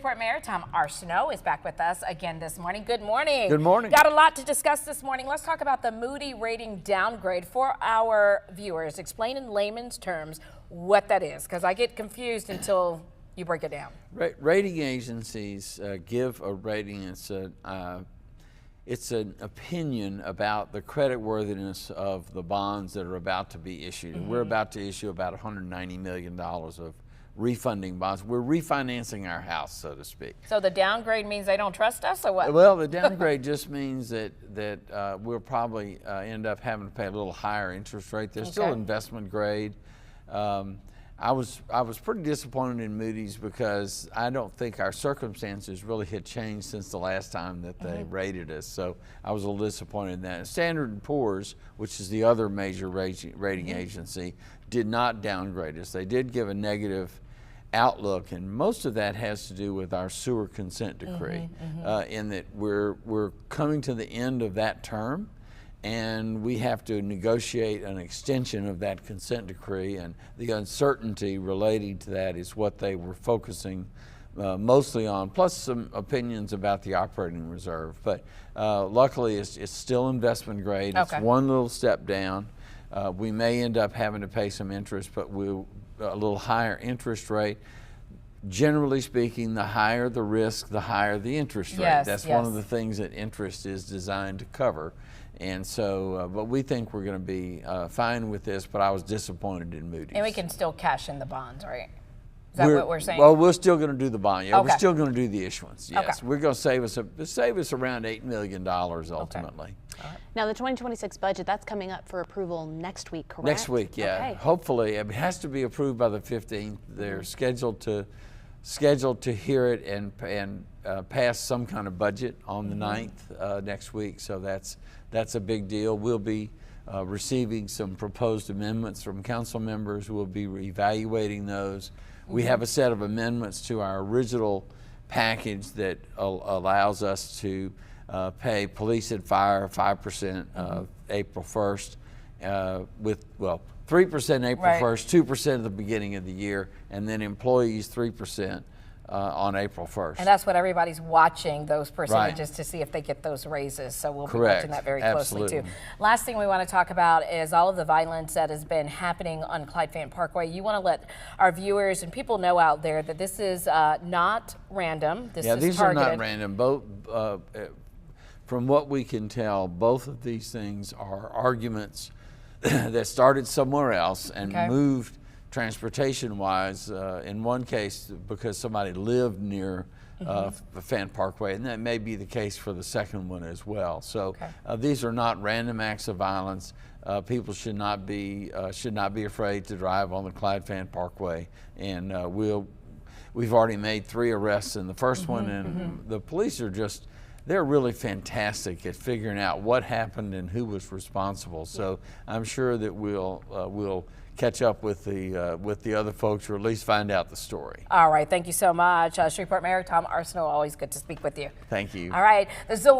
Fort Mayor Tom Arsenault is back with us again this morning. Good morning. Good morning. Got a lot to discuss this morning. Let's talk about the Moody rating downgrade for our viewers. Explain in layman's terms what that is, because I get confused until you break it down. Rating agencies give a rating. It's an opinion about the creditworthiness of the bonds that are about to be issued. And we're about to issue about $190 million of refunding bonds. We're refinancing our house, so to speak. So the downgrade means they don't trust us, or what? Well, the downgrade just means that we'll probably end up having to pay a little higher interest rate. They're still investment grade. I was pretty disappointed in Moody's because I don't think our circumstances really had changed since the last time that they rated us. So I was a little disappointed in that. Standard & Poor's, which is the other major rating agency, did not downgrade us. They did give a negative outlook, and most of that has to do with our sewer consent decree, in that we're coming to the end of that term, and we have to negotiate an extension of that consent decree, and the uncertainty relating to that is what they were focusing mostly on, plus some opinions about the operating reserve. But luckily it's still investment grade. It's one little step down. We may end up having to pay some interest, but a little higher interest rate. Generally speaking, the higher the risk, the higher the interest rate. That's one of the things that interest is designed to cover. And so, but we think we're going to be fine with this, but I was disappointed in Moody's. And we can still cash in the bonds, right? Is that what we're saying? Well, we're still going to do the bond. Yeah, we're still going to do the issuance. Yes, we're going to save us around $8 million ultimately. Now, the 2026 budget, that's coming up for approval next week, correct? Next week, yeah. Hopefully, it has to be approved by the 15th. They're scheduled to hear it and pass some kind of budget on the 9th next week. So that's a big deal. We'll be receiving some proposed amendments from council members. We'll be evaluating those. We have a set of amendments to our original package that allows us to pay police and fire 5% April 1st, with 3% April 1st, 2% at the beginning of the year, and then employees 3% on April 1st. And that's what everybody's watching, those percentages, to see if they get those raises. So we'll be watching that very closely too. Last thing we want to talk about is all of the violence that has been happening on Clyde Fant Parkway. You want to let our viewers and people know out there that this is not random. This is these targeted. are not random. Both, from what we can tell, both of these things are arguments that started somewhere else and moved transportation-wise, in one case because somebody lived near Fant Parkway, and that may be the case for the second one as well. So these are not random acts of violence. People should not be afraid to drive on the Clyde Fant Parkway, and we've already made 3 arrests in the first one, and the police are they're really fantastic at figuring out what happened and who was responsible. So I'm sure that we'll catch up with the other folks, or at least find out the story. All right, thank you so much. Shreveport Mayor Tom Arsenault, always good to speak with you. Thank you. All right, this is a